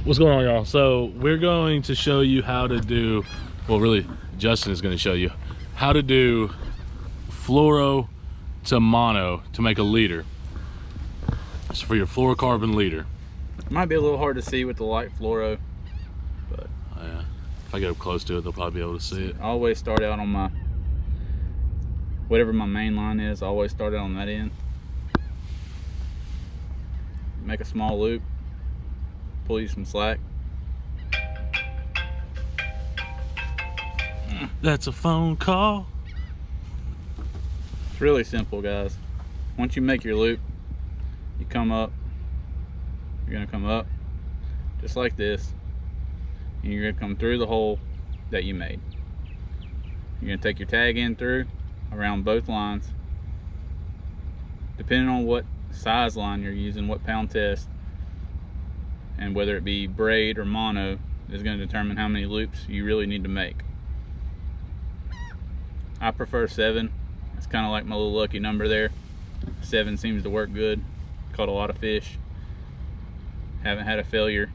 What's going on, y'all? So we're going to show you how to do, well, really Justin is going to show you how to do fluoro to mono to make a leader. It's for your fluorocarbon leader. It might be a little hard to see with the light fluoro, but Yeah, if I get up close to it, they'll probably be able to see it. I always start out on my, whatever my main line is, I always start out on that end. Make a small loop, pull you some slack. That's a phone call. It's really simple, guys. Once you make your loop, you come up. You're gonna come up just like this, and you're gonna come through the hole that you made. You're gonna take your tag in through around both lines. Depending on what size line you're using, what pound test, and whether it be braid or mono is going to determine how many loops you really need to make. I prefer 7. It's kind of like my little lucky number there. 7 seems to work good. Caught a lot of fish. Haven't had a failure.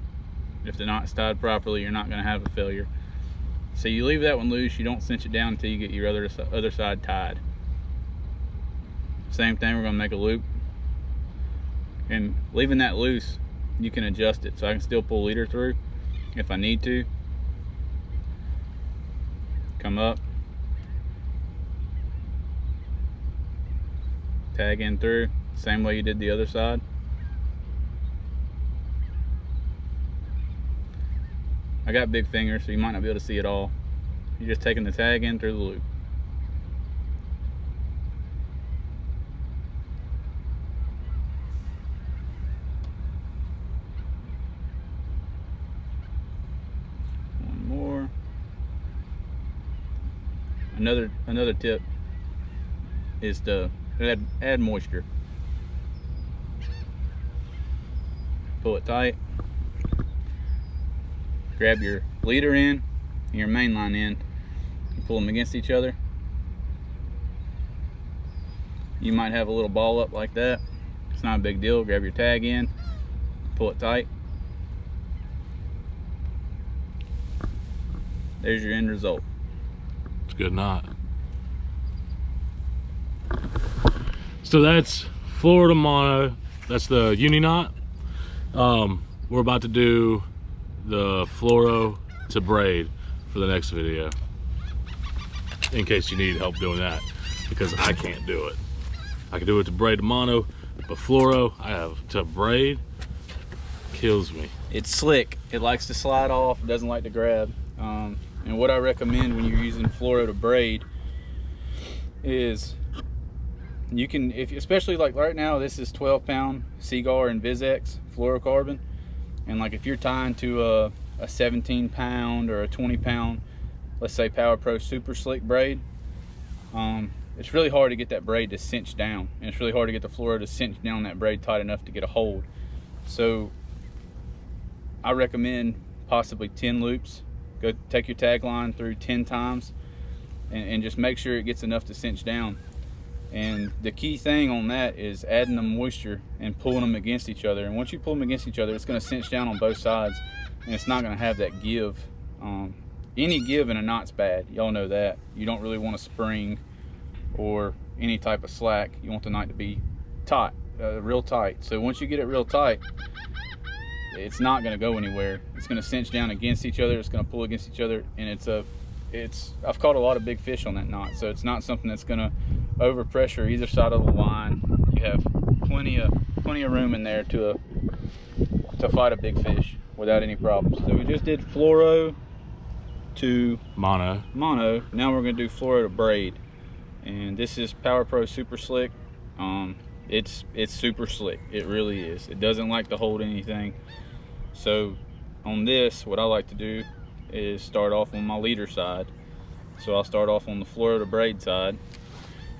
If the knot's tied properly, you're not going to have a failure. So you leave that one loose. You don't cinch it down until you get your other side tied. Same thing, we're going to make a loop. And leaving that loose, you can adjust it. So I can still pull leader through if I need to. Come up. Tag in through, same way you did the other side. I got big fingers, so you might not be able to see it all. You're just taking the tag in through the loop. One more. Another tip is to add moisture. Pull it tight. Grab your leader end and your main line end and pull them against each other. You might have a little ball up like that. It's not a big deal. Grab your tag in, pull it tight. There's your end result. It's a good knot. So that's fluoro to mono. That's the uni knot. We're about to do the fluoro to braid for the next video, in case you need help doing that, because I can't do it. I can do it to braid to mono, but fluoro I have to braid kills me. It's slick. It likes to slide off. It doesn't like to grab. And what I recommend when you're using fluoro to braid is you can, especially like right now, this is 12-pound Seaguar and Vizex fluorocarbon, and like if you're tying to a 17-pound or a 20-pound, let's say Power Pro Super Slick braid, it's really hard to get that braid to cinch down, and it's really hard to get the fluoro to cinch down that braid tight enough to get a hold. So I recommend possibly 10 loops. Go take your tag line through 10 times and just make sure it gets enough to cinch down. And the key thing on that is adding the moisture and pulling them against each other. And once you pull them against each other, it's going to cinch down on both sides, and it's not going to have that give. Any give in a knot's bad. Y'all know that. You don't really want a spring or any type of slack. You want the knot to be tight, real tight. So once you get it real tight, it's not going to go anywhere. It's going to cinch down against each other. It's going to pull against each other, and I've caught a lot of big fish on that knot. So it's not something that's going to overpressure either side of the line. You have plenty of room in there to fight a big fish without any problems. So we just did fluoro to mono. Now we're going to do fluoro to braid, and this is Power Pro Super Slick. It's super slick. It really is. It doesn't like to hold anything. So on this, what I like to do is start off on my leader side. So I'll start off on the fluoro to braid side,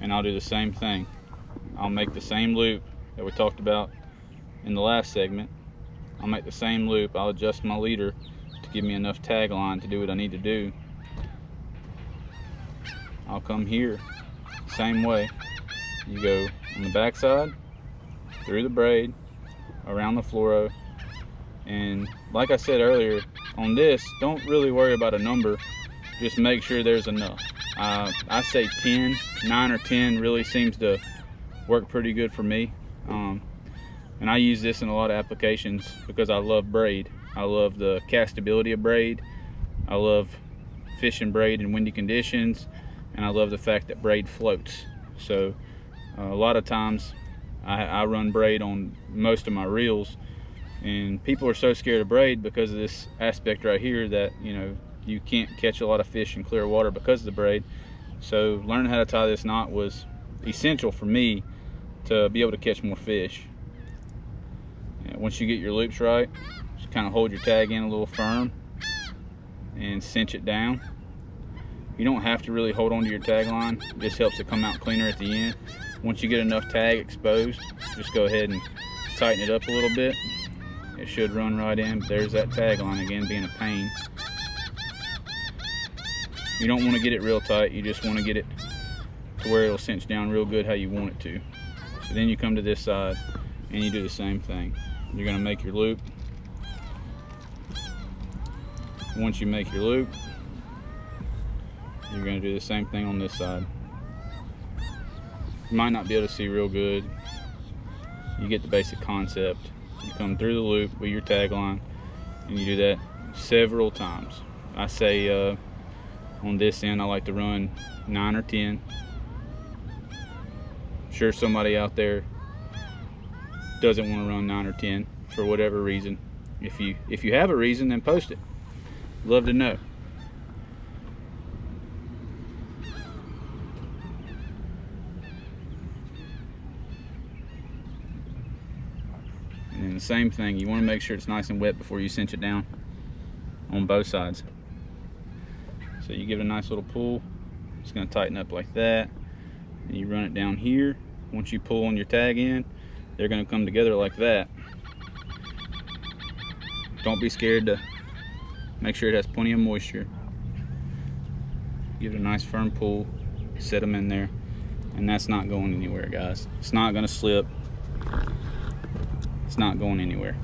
and I'll do the same thing. I'll make the same loop that we talked about in the last segment. I'll make the same loop. I'll adjust my leader to give me enough tag line to do what I need to do. I'll come here, same way. You go on the back side, through the braid, around the fluoro, And like I said earlier, on this, don't really worry about a number, just make sure there's enough. I say 10, 9 or 10 really seems to work pretty good for me. And I use this in a lot of applications because I love braid. I love the castability of braid. I love fishing braid in windy conditions, and I love the fact that braid floats. So a lot of times I run braid on most of my reels, and people are so scared of braid because of this aspect right here that, you know, you can't catch a lot of fish in clear water because of the braid. So learning how to tie this knot was essential for me to be able to catch more fish. And once you get your loops right, just kind of hold your tag in a little firm and cinch it down. You don't have to really hold on to your tag line. It just helps it come out cleaner at the end. Once you get enough tag exposed, just go ahead and tighten it up a little bit. It should run right in. There's that tag line again being a pain. You don't want to get it real tight, you just want to get it to where it'll cinch down real good how you want it to. So then you come to this side and you do the same thing. You're going to make your loop. Once you make your loop, you're going to do the same thing on this side. You might not be able to see real good. You get the basic concept. You come through the loop with your tag line and you do that several times. I say on this end I like to run 9 or 10. I'm sure somebody out there doesn't want to run 9 or 10 for whatever reason. If you have a reason, then post it. Love to know. And then the same thing, you want to make sure it's nice and wet before you cinch it down on both sides. So you give it a nice little pull. It's going to tighten up like that. And you run it down here. Once you pull on your tag in, they're going to come together like that. Don't be scared to make sure it has plenty of moisture. Give it a nice firm pull, set them in there, and that's not going anywhere, guys. It's not going to slip. It's not going anywhere.